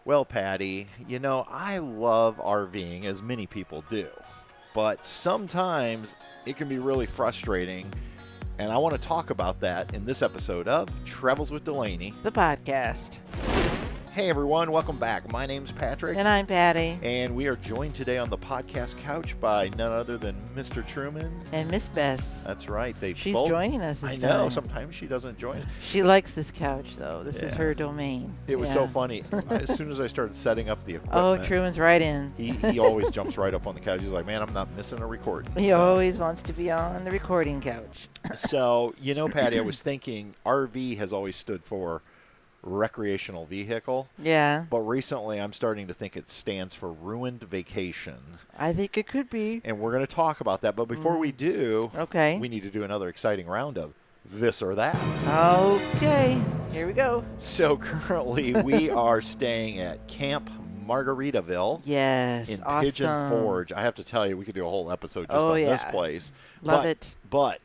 Well, Patty, I love RVing, as many people do. But sometimes it can be really frustrating. And I want to talk about that in this episode of Travels with Delaney, the podcast. Hey, everyone. Welcome back. My name's Patrick. And I'm Patty. And we are joined today on the podcast couch by none other than Mr. Truman. And Miss Bess. That's right. She's joining us this time. I know. Sometimes she doesn't join us. She likes this couch, though. This is her domain. It was so funny. As soon as I started setting up the equipment. Oh, Truman's right in. He always jumps right up on the couch. He's like, man, I'm not missing a recording. He always wants to be on the recording couch. So, Patty, I was thinking RV has always stood for recreational vehicle. Yeah. But recently I'm starting to think it stands for ruined vacation. I think it could be. And we're going to talk about that. But before we do, we need to do another exciting round of this or that. Okay. Here we go. So currently we are staying at Camp Margaritaville. Yes. In awesome. Pigeon Forge. I have to tell you, we could do a whole episode just on this place. Love it. But,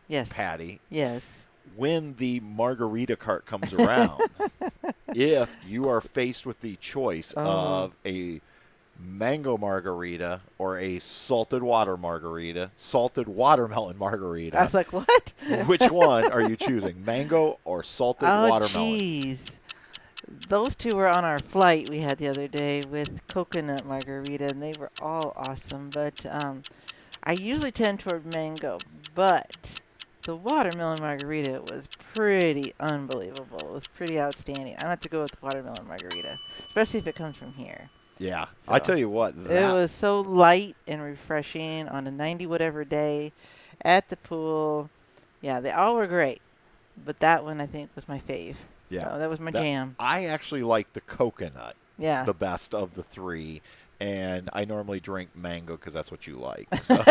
yes, Patty. Yes. When the margarita cart comes around, if you are faced with the choice of a mango margarita or a salted watermelon margarita. I was like, what? Which one are you choosing, mango or salted watermelon? Oh, jeez. Those two were on our flight we had the other day with coconut margarita, and they were all awesome. But I usually tend toward mango, but the watermelon margarita was pretty unbelievable. It was pretty outstanding. I have to go with the watermelon margarita, especially if it comes from here. Yeah. So, I tell you what. It was so light and refreshing on a 90-whatever day at the pool. Yeah, they all were great. But that one, I think, was my fave. Yeah. So that was my jam. I actually like the coconut. Yeah. The best of the three. And I normally drink mango because that's what you like. So.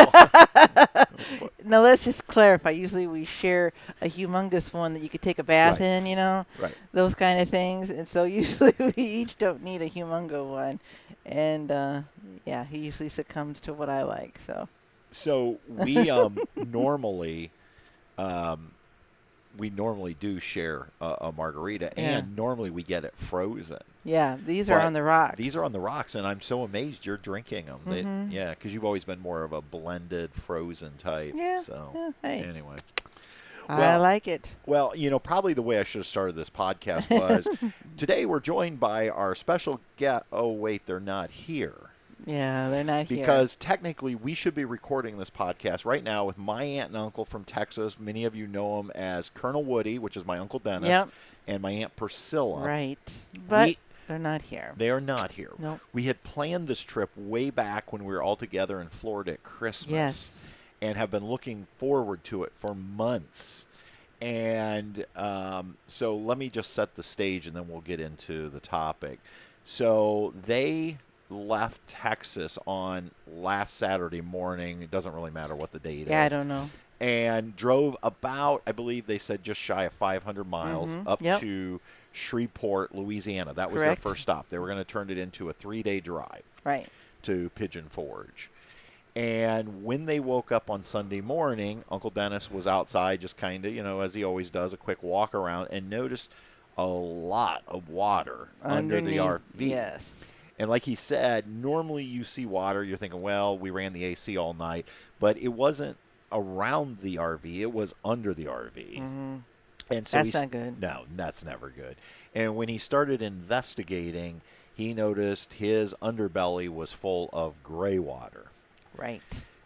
Now, let's just clarify. Usually we share a humongous one that you could take a bath in, Right. Those kind of things. And so usually we each don't need a humongo one. And, he usually succumbs to what I like. So we normally do share a margarita, and normally we get it frozen. Yeah, these are on the rocks. These are on the rocks, and I'm so amazed you're drinking them. Mm-hmm. Because you've always been more of a blended, frozen type. Yeah. So, anyway. I like it. Well, probably the way I should have started this podcast was, today we're joined by our special guest. Oh, wait, they're not here. Yeah, they're not here. Because technically we should be recording this podcast right now with my aunt and uncle from Texas. Many of you know them as Colonel Woody, which is my Uncle Dennis, and my Aunt Priscilla. Right. But they're not here. They are not here. Nope. We had planned this trip way back when we were all together in Florida at Christmas. Yes. And have been looking forward to it for months. And so let me just set the stage and then we'll get into the topic. So they left Texas on last Saturday morning. It doesn't really matter what the date is. Yeah, I don't know. And drove about, I believe they said, just shy of 500 miles up to Shreveport, Louisiana. That was their first stop. They were going to turn it into a 3-day drive to Pigeon Forge. And when they woke up on Sunday morning, Uncle Dennis was outside just kind of, as he always does, a quick walk around, and noticed a lot of water under the RV. Yes. And like he said, normally you see water, you're thinking, well, we ran the AC all night. But it wasn't around the RV. It was under the RV. Mm-hmm. And so that's not good. No, that's never good. And when he started investigating, he noticed his underbelly was full of gray water. Right.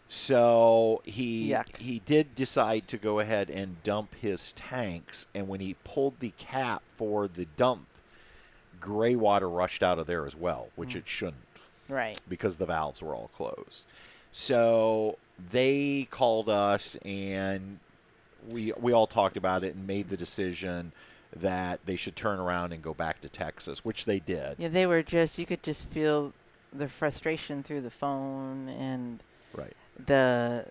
So he did decide to go ahead and dump his tanks. And when he pulled the cap for the dump, gray water rushed out of there as well, which it shouldn't. Right. Because the valves were all closed. So they called us, and we all talked about it and made the decision that they should turn around and go back to Texas, which they did. Yeah, they were you could just feel the frustration through the phone and the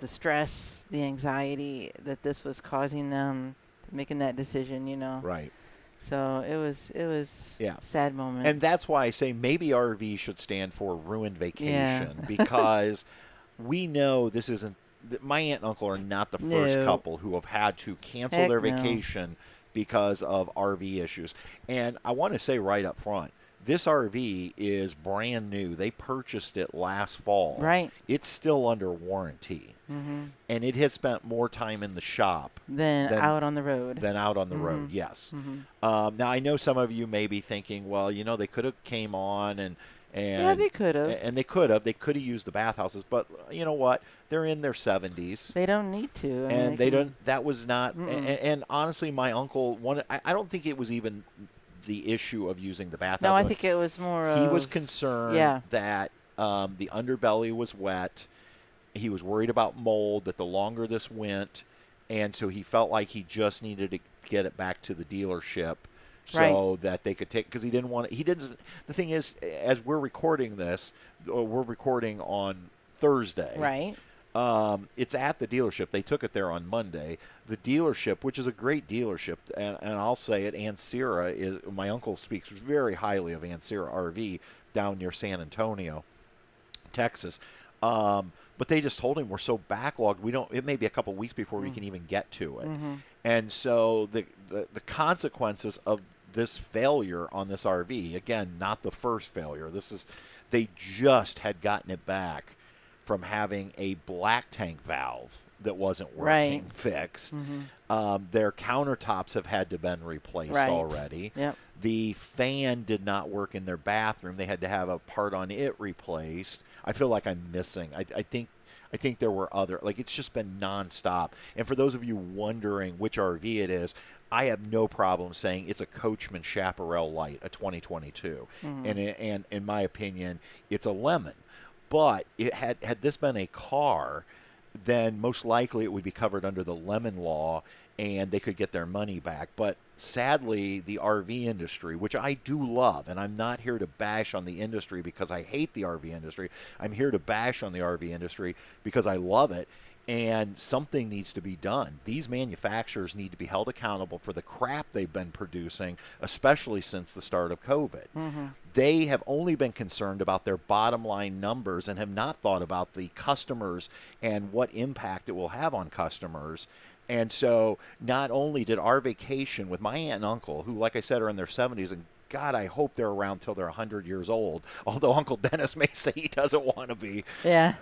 stress, the anxiety that this was causing them, making that decision, Right. So it was a sad moment. And that's why I say maybe RV should stand for ruined vacation, because we know this isn't, my aunt and uncle are not the first couple who have had to cancel their vacation because of RV issues. And I want to say right up front, this RV is brand new. They purchased it last fall. Right. It's still under warranty. Mm-hmm. And it has spent more time in the shop than out on the road. Yes. Mm-hmm. Now, I know some of you may be thinking, well, they could have came on and yeah, they could have. And they could have. They could have used the bathhouses. But you know what? They're in their 70s. They don't need to. And they don't. That was not. And honestly, my uncle, I don't think it was even the issue of using the bathhouse. No, I think it was more he was concerned that the underbelly was wet. He was worried about mold, that the longer this went, and so he felt like he just needed to get it back to the dealership so that they could take, because he didn't want it. He didn't. The thing is, as we're recording this, we're recording on Thursday. Right. It's at the dealership. They took it there on Monday. The dealership, which is a great dealership, and I'll say it, Ancira is. My uncle speaks very highly of Ancira RV down near San Antonio, Texas. But they just told him we're so backlogged. It may be a couple weeks before we can even get to it. Mm-hmm. And so the consequences of this failure on this RV, again, not the first failure. They just had gotten it back from having a black tank valve that wasn't working fixed. Mm-hmm. Their countertops have had to been replaced already. Yep. The fan did not work in their bathroom. They had to have a part on it replaced. I feel like I'm missing. I think there were other, it's just been nonstop. And for those of you wondering which RV it is, I have no problem saying it's a Coachman Chaparral Light, a 2022. Mm-hmm. And in my opinion, it's a lemon. But it had this been a car, then most likely it would be covered under the Lemon law and they could get their money back. But sadly, the RV industry, which I do love, and I'm not here to bash on the industry because I hate the RV industry. I'm here to bash on the RV industry because I love it, and something needs to be done. These manufacturers need to be held accountable for the crap they've been producing, especially since the start of COVID. Mm-hmm. They have only been concerned about their bottom line numbers and have not thought about the customers and what impact it will have on customers. And so not only did our vacation with my aunt and uncle, who, like I said, are in their 70s, and God, I hope they're around till they're 100 years old, although Uncle Dennis may say he doesn't want to be. Yeah.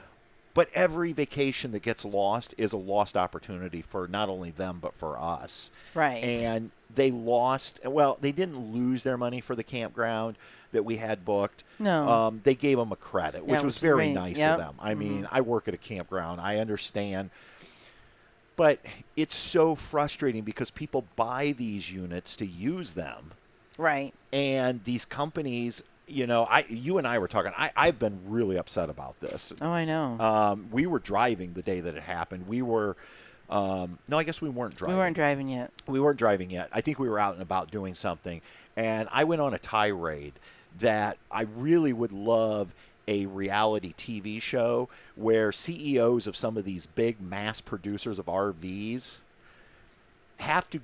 But every vacation that gets lost is a lost opportunity for not only them, but for us. Right. And they lost, well, they didn't lose their money for the campground that we had booked. No. They gave them a credit, which was very nice of them. I Mm-hmm. mean, I work at a campground. I understand. But it's so frustrating because people buy these units to use them. Right. And these companies, you and I were talking. I've been really upset about this. Oh, I know. We were driving the day that it happened. We were, no, I guess we weren't driving. We weren't driving yet. We weren't driving yet. I think we were out and about doing something. And I went on a tirade that I really would love a reality TV show where CEOs of some of these big mass producers of RVs have to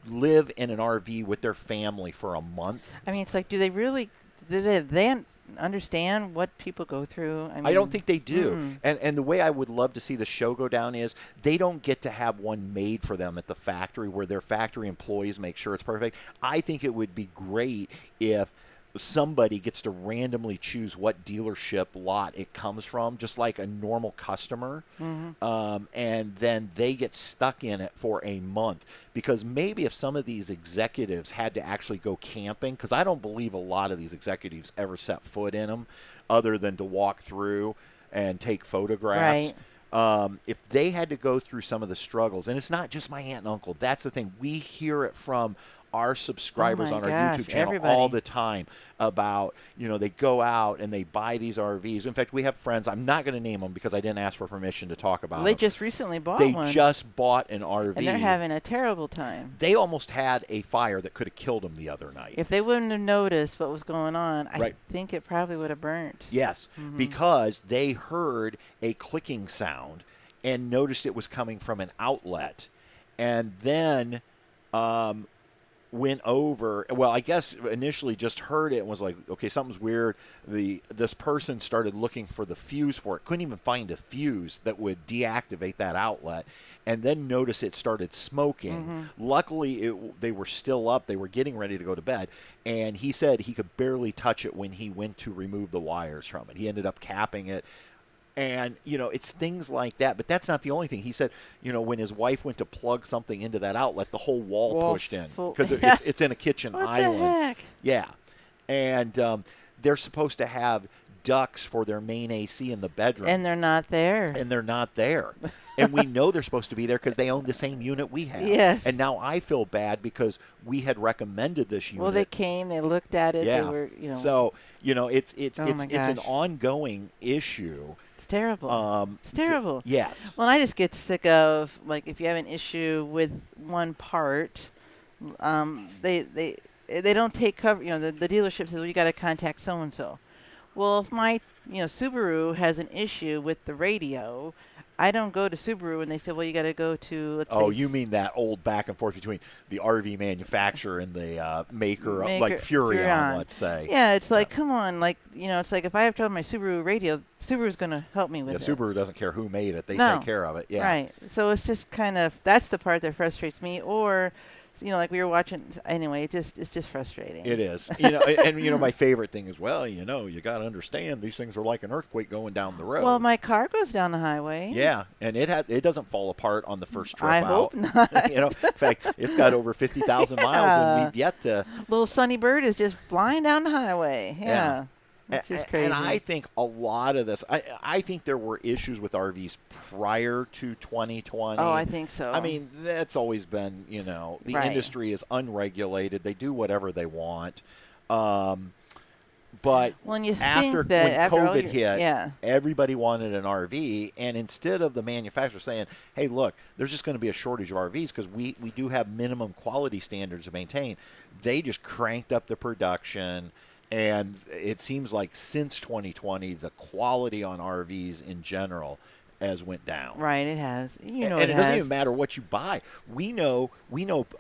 live in an RV with their family for a month. I mean, it's like, do they understand what people go through? I don't think they do. And the way I would love to see the show go down is they don't get to have one made for them at the factory where their factory employees make sure it's perfect. I think it would be great if somebody gets to randomly choose what dealership lot it comes from, just like a normal customer. Mm-hmm. And then they get stuck in it for a month. Because maybe if some of these executives had to actually go camping, because I don't believe a lot of these executives ever set foot in them other than to walk through and take photographs. Right. If they had to go through some of the struggles, and it's not just my aunt and uncle, that's the thing. We hear it from our subscribers on our YouTube channel all the time about, they go out and they buy these RVs. In fact, we have friends, I'm not going to name them because I didn't ask for permission to talk about them. They just recently bought one. They just bought an RV. And they're having a terrible time. They almost had a fire that could have killed them the other night. If they wouldn't have noticed what was going on, I think it probably would have burnt. Yes, because they heard a clicking sound and noticed it was coming from an outlet. And then went over. Well, I guess initially just heard it and was like, okay, something's weird. This person started looking for the fuse for it. Couldn't even find a fuse that would deactivate that outlet. And then notice it started smoking. Luckily, they were still up. They were getting ready to go to bed. And he said he could barely touch it when he went to remove the wires from it. He ended up capping it. And, it's things like that. But that's not the only thing. He said, when his wife went to plug something into that outlet, the whole wall pushed in. Because it's in a kitchen island. What the heck? Yeah. And they're supposed to have ducts for their main AC in the bedroom. And they're not there. And we know they're supposed to be there because they own the same unit we have. Yes. And now I feel bad because we had recommended this unit. Well, they came, they looked at it. Yeah. They were, So, it's an ongoing issue. It's terrible. It's terrible. Yes. Well, I just get sick of, like, if you have an issue with one part, they don't take cover. The dealership says, well, you got to contact so and so. Well, if my Subaru has an issue with the radio, I don't go to Subaru and they say, well, you got to go to, let's say. Oh, you mean that old back and forth between the RV manufacturer and the maker like Furrion, let's say. Yeah, it's like, come on. Like, it's like if I have trouble with my Subaru radio, Subaru's going to help me with it. Yeah, Subaru doesn't care who made it. They take care of it. Yeah. Right. So it's just kind of, that's the part that frustrates me. Or, like we were watching, anyway, it's just frustrating. It is. And my favorite thing is, well, you got to understand these things are like an earthquake going down the road. Well, my car goes down the highway. Yeah, and it doesn't fall apart on the first trip out. I hope not. In fact, it's got over 50,000 miles, and we've yet to. Little Sunny Bird is just flying down the highway. Yeah. It's just crazy. And I think a lot of this, I think there were issues with RVs prior to 2020. Oh, I think so. I mean, that's always been, the industry is unregulated. They do whatever they want. But when COVID hit, everybody wanted an RV. And instead of the manufacturer saying, hey, look, there's just going to be a shortage of RVs because we do have minimum quality standards to maintain, they just cranked up the production. And it seems like since 2020, the quality on RVs in general has went down. Right, it has. And it doesn't even matter what you buy. We know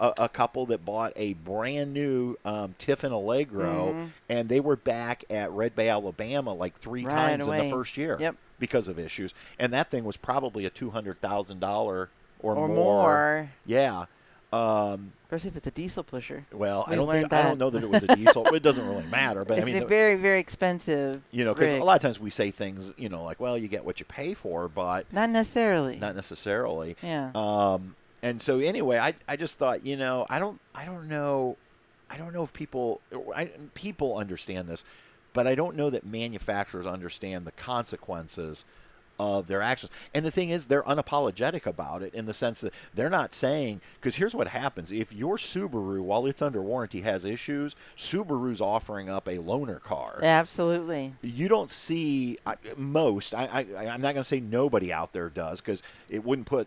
a couple that bought a brand new Tiffin Allegro, and they were back at Red Bay, Alabama, like 3 times in the first year because of issues. And that thing was probably a $200,000 or more. Yeah. Especially if it's a diesel pusher. Well, I don't know that it was a diesel. It doesn't really matter, but it's very, very expensive. Because a lot of times we say things, like, well, you get what you pay for, but not necessarily. Yeah. And so anyway, I just thought, I don't know if people understand this, but I don't know that manufacturers understand the consequences of their actions. And the thing is, they're unapologetic about it in the sense that they're not saying, because here's what happens. If your Subaru, while it's under warranty, has issues, Subaru's offering up a loaner car. Absolutely. You don't see most, I'm not going to say nobody out there does, because I wouldn't put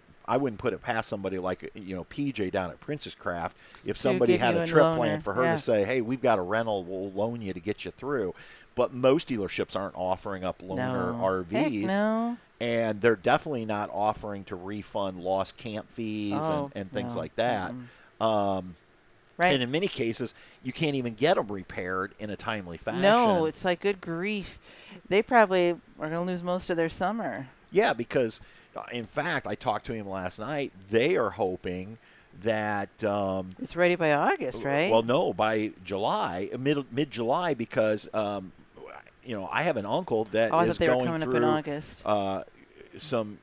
it past somebody like, PJ down at Princess Craft if somebody had a trip plan for her to say, hey, we've got a rental, we'll loan you to get you through. But most dealerships aren't offering up loaner RVs. Heck no. And they're definitely not offering to refund lost camp fees and things like that. Right. And in many cases, you can't even get them repaired in a timely fashion. No, it's like, good grief. They probably are going to lose most of their summer. Yeah, because, in fact, I talked to him last night. They are hoping that it's ready by August, right? Well, no, by July, mid-July, because I have an uncle that is going through up in August. some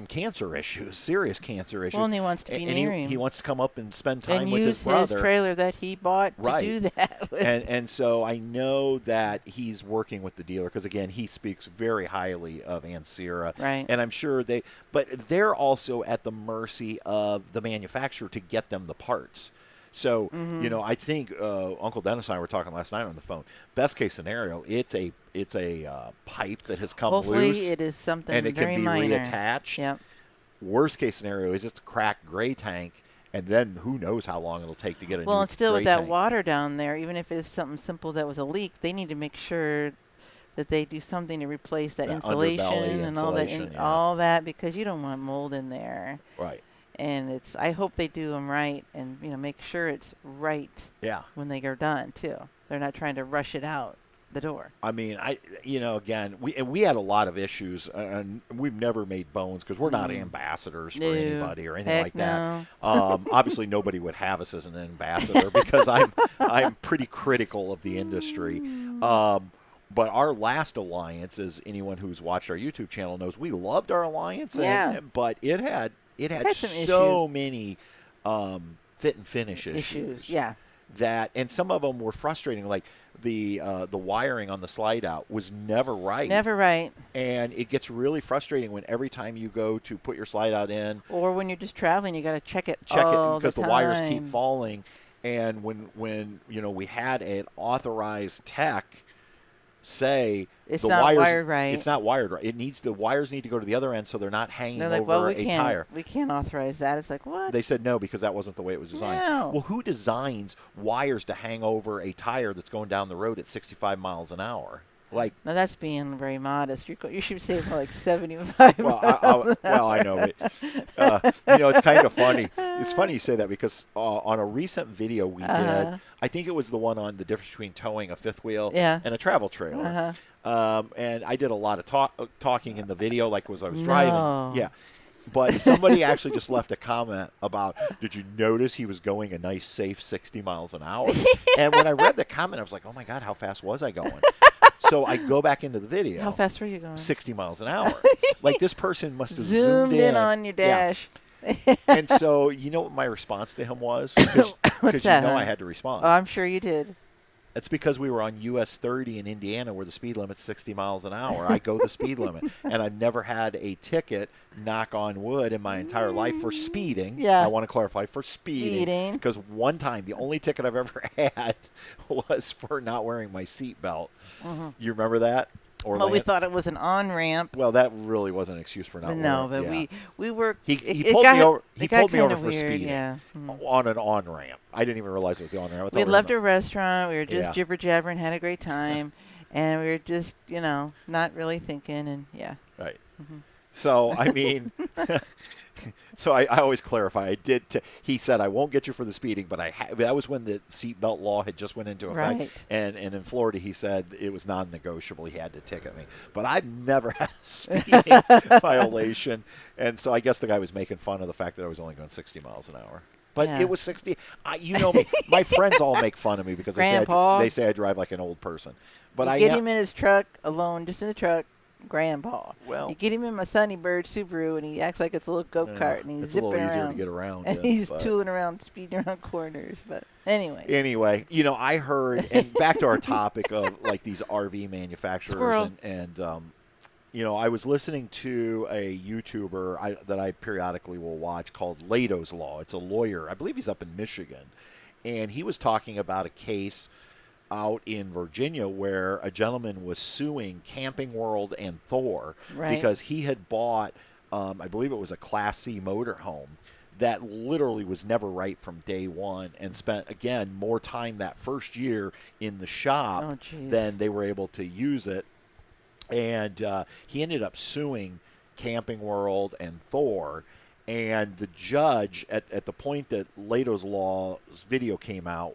cancer issues, serious cancer issues. Well, and he wants to be near him. He wants to come up and spend time with his brother. And use his trailer that he bought to do that with. And so I know that he's working with the dealer because, again, he speaks very highly of Ancira. Right. And I'm sure but they're also at the mercy of the manufacturer to get them the parts. So, I think Uncle Dennis and I were talking last night on the phone. Best case scenario, it's a pipe that has come Hopefully loose. It is something and it very can be minor. reattached. Yep. Worst case scenario is it's a cracked gray tank, and then who knows how long it'll take to get a new Well, and still with that tank. water down there, even if it's something simple that was a leak, they need to make sure that they do something to replace that insulation and all that, all that, because you don't want mold in there. Right. And I hope they do them right and, make sure it's right when they are done, too. They're not trying to rush it out the door. I mean, again, we had a lot of issues, and we've never made bones because we're not ambassadors for anybody or anything like that. Obviously, nobody would have us as an ambassador because I'm pretty critical of the industry. But our last alliance, as anyone who's watched our YouTube channel knows, we loved our alliance. But it had so many fit and finish issues. Yeah. And some of them were frustrating, like the wiring on the slide out was never right. Never right. And it gets really frustrating when every time you go to put your slide out in, or when you're just traveling, you got to check it because the wires keep falling. And when we had an authorized tech say it's the not wires, wired right. It's not wired right. The wires need to go to the other end so they're not hanging over a tire. We can't authorize that. It's like, what? They said no because that wasn't the way it was designed. No. Well, who designs wires to hang over a tire that's going down the road at 65 miles an hour? Like, now that's being very modest. You should say more like 75. Well, I know, but it's kind of funny. It's funny you say that because on a recent video we did, I think it was the one on the difference between towing a fifth wheel and a travel trailer. And I did a lot of talking in the video, like as I was driving. Yeah. But somebody actually just left a comment about, did you notice he was going a nice, safe 60 miles an hour? And when I read the comment, I was like, oh, my God, how fast was I going? So I go back into the video. How fast were you going? 60 miles an hour. Like this person must have zoomed in on your dash. Yeah. And so you know what my response to him was? Because I had to respond. Oh, I'm sure you did. It's because we were on US 30 in Indiana where the speed limit's 60 miles an hour. I go the speed limit. And I've never had a ticket, knock on wood, in my entire life for speeding. Yeah. I want to clarify, for speeding. Because one time, the only ticket I've ever had was for not wearing my seatbelt. You remember that? Well, we thought it was an on-ramp. Well, that really wasn't an excuse for not wearing it. No, but we were... He pulled me over. He pulled me over for weird, speeding on an on-ramp. I didn't even realize it was the on-ramp. We left a restaurant. We were just jibber-jabbering, had a great time. And we were just, not really thinking. And, Right. So, I mean... So I always clarify. I did. He said I won't get you for the speeding, but that was when the seatbelt law had just went into effect. Right. And in Florida, he said it was non-negotiable. He had to ticket me, but I've never had a speeding violation. And so I guess the guy was making fun of the fact that I was only going 60 miles an hour. But it was 60. You know me. My friends all make fun of me because they say I drive like an old person. But you get him in his truck alone, just in the truck. Grandpa. Well, you get him in my Sunny Bird Subaru, and he acts like it's a little go-kart, and he's zipping around. It's a little easier to get around. And he's tooling around, speeding around corners. But anyway. Anyway, I heard, and back to our topic of like these RV manufacturers, and I was listening to a YouTuber that I periodically will watch called Lato's Law. It's a lawyer. I believe he's up in Michigan, and he was talking about a case out in Virginia where a gentleman was suing Camping World and Thor because he had bought, I believe it was a Class C motorhome that literally was never right from day one and spent, again, more time that first year in the shop than they were able to use it. And he ended up suing Camping World and Thor. And the judge, at the point that Lato's Law's video came out,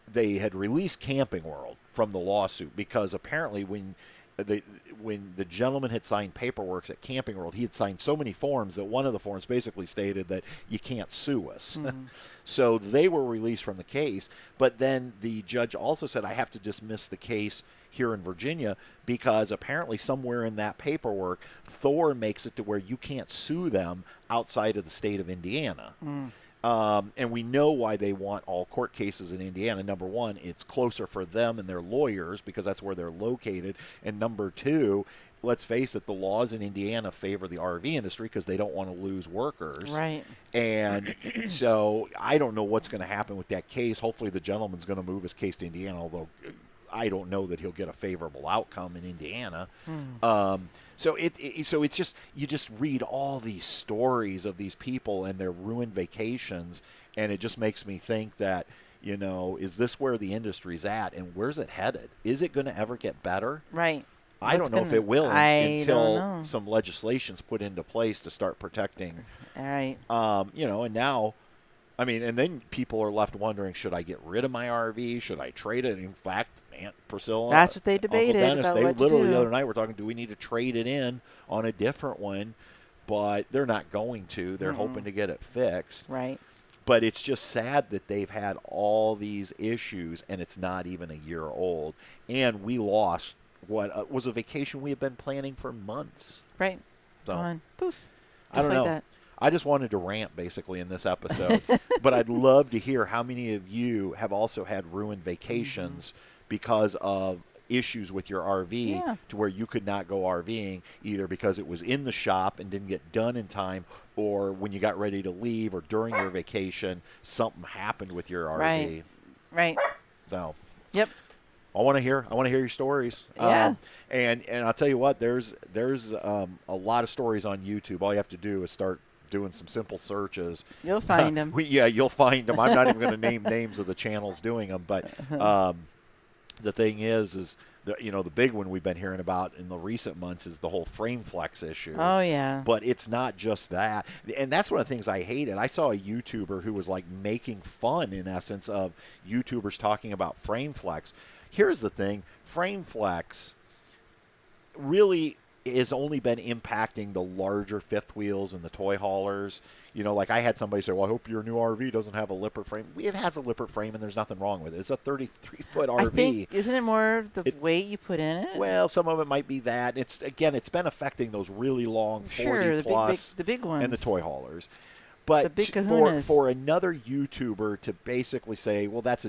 they had released Camping World from the lawsuit because apparently when the gentleman had signed paperwork at Camping World, he had signed so many forms that one of the forms basically stated that you can't sue us. So they were released from the case. But then the judge also said, I have to dismiss the case here in Virginia because apparently somewhere in that paperwork, Thor makes it to where you can't sue them outside of the state of Indiana. And we know why they want all court cases in Indiana. Number one, it's closer for them and their lawyers because that's where they're located. And number two, let's face it, the laws in Indiana favor the RV industry because they don't want to lose workers. Right. And so I don't know what's going to happen with that case. Hopefully the gentleman's going to move his case to Indiana, although I don't know that he'll get a favorable outcome in Indiana. So it's just, you just read all these stories of these people and their ruined vacations, and it just makes me think that, is this where the industry's at, and where's it headed? Is it going to ever get better? Right. I don't know if it will until some legislation's put into place to start protecting. All right. And now, I mean, and then people are left wondering, should I get rid of my RV? Should I trade it? In fact, Aunt Priscilla, that's what they debated. Uncle Dennis, about they what literally to do. the other night were talking, do we need to trade it in on a different one? But they're not going to. They're hoping to get it fixed. Right. But it's just sad that they've had all these issues, and it's not even a year old. And we lost what was a vacation we had been planning for months. Right. So, gone. Poof. I don't know. That. I just wanted to rant, basically, in this episode. But I'd love to hear how many of you have also had ruined vacations because of issues with your RV to where you could not go RVing, either because it was in the shop and didn't get done in time, or when you got ready to leave or during your vacation, something happened with your RV. Right. So. Yep. I want to hear your stories. Yeah. And I'll tell you what, there's a lot of stories on YouTube. All you have to do is start doing some simple searches. You'll find them. You'll find them. I'm not even going to name names of the channels doing them, but the thing is the big one we've been hearing about in the recent months is the whole frame flex issue. Oh, yeah. But it's not just that. And that's one of the things I hated. I saw a YouTuber who was like making fun, in essence, of YouTubers talking about frame flex. Here's the thing. Frame flex really has only been impacting the larger fifth wheels and the toy haulers. Like I had somebody say, well, I hope your new RV doesn't have a lippert frame. It has a lippert frame, and there's nothing wrong with it. It's a 33-foot RV. I think, isn't it more the weight you put in it? Well, some of it might be that. It's been affecting those really long 40-plus the big ones. and the toy haulers. But for another YouTuber to basically say, well, that's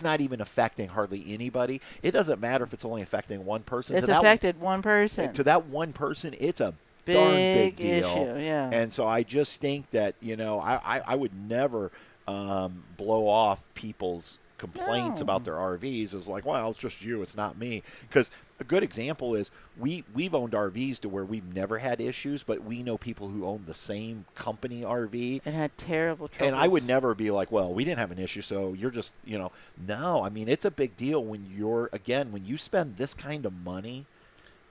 not even affecting hardly anybody. It doesn't matter if it's only affecting one person. It's affected one person. To that one person, it's a darn big deal. Issue, yeah. And so I just think that, I would never blow off people's complaints about their RVs as like, well, it's just you, it's not me. Because a good example is we've owned RVs to where we've never had issues, but we know people who own the same company RV and had terrible trouble. And I would never be like, well, we didn't have an issue, so you're just, no. I mean, it's a big deal when when you spend this kind of money.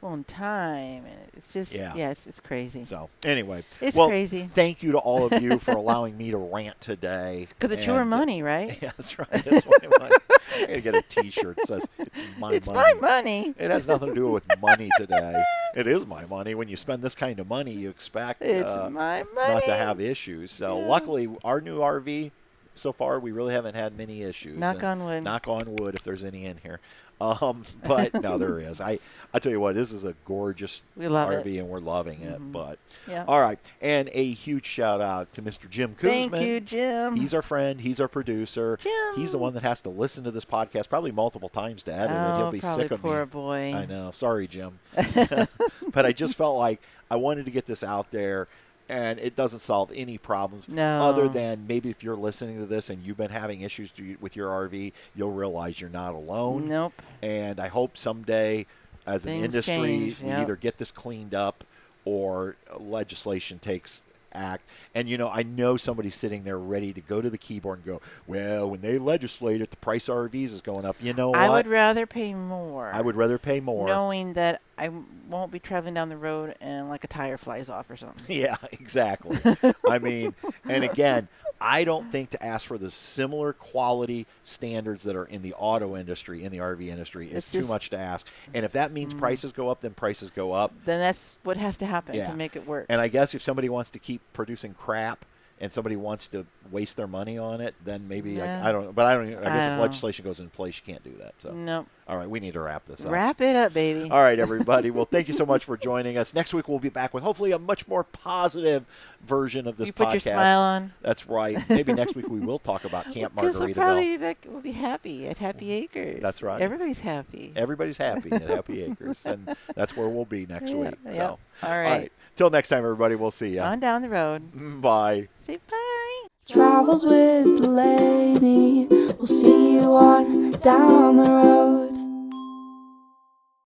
Well, in time, it's just, it's crazy. So, anyway. It's crazy. Thank you to all of you for allowing me to rant today. Because it's your money, right? Yeah, that's right. It's my money. I got to get a T-shirt that says, it's my money. It's my money. It has nothing to do with money today. It is my money. When you spend this kind of money, you expect my money. Not to have issues. So, luckily, our new RV, so far, we really haven't had many issues. Knock on wood. Knock on wood, if there's any in here. But no, there is. I tell you what, this is a gorgeous RV, and we're loving it. But all right, and a huge shout out to Mr. Jim Kuzman. Thank you, Jim. He's our friend. He's our producer. Jim. He's the one that has to listen to this podcast probably multiple times to edit it. He'll be sick of me. Poor boy. I know. Sorry, Jim. But I just felt like I wanted to get this out there. And it doesn't solve any problems other than maybe if you're listening to this and you've been having issues with your RV, you'll realize you're not alone. Nope. And I hope someday as an industry we either get this cleaned up or legislation takes act. And, I know somebody's sitting there ready to go to the keyboard and go, well, when they legislate it, the price of RVs is going up. You know what? I would rather pay more. I would rather pay more. Knowing that I won't be traveling down the road and like a tire flies off or something. Yeah, exactly. I mean, and again, I don't think to ask for the similar quality standards that are in the auto industry, in the RV industry, is too much to ask. And if that means prices go up, then prices go up. Then that's what has to happen to make it work. And I guess if somebody wants to keep producing crap and somebody wants to waste their money on it, then maybe I don't know. But I guess if legislation goes in place, you can't do that. So nope. All right, we need to wrap this up. Wrap it up, baby. All right, everybody. Well, thank you so much for joining us. Next week we'll be back with hopefully a much more positive version of this podcast. You put your smile on. That's right. Maybe next week we will talk about Camp Margaritaville. We'll be happy at Happy Acres. That's right. Everybody's happy. Everybody's happy at Happy Acres, and that's where we'll be next week. Yep. So, all right. Till next time, everybody. We'll see you on down the road. Bye. Say bye. Travels with the lady. We'll see you on down the road.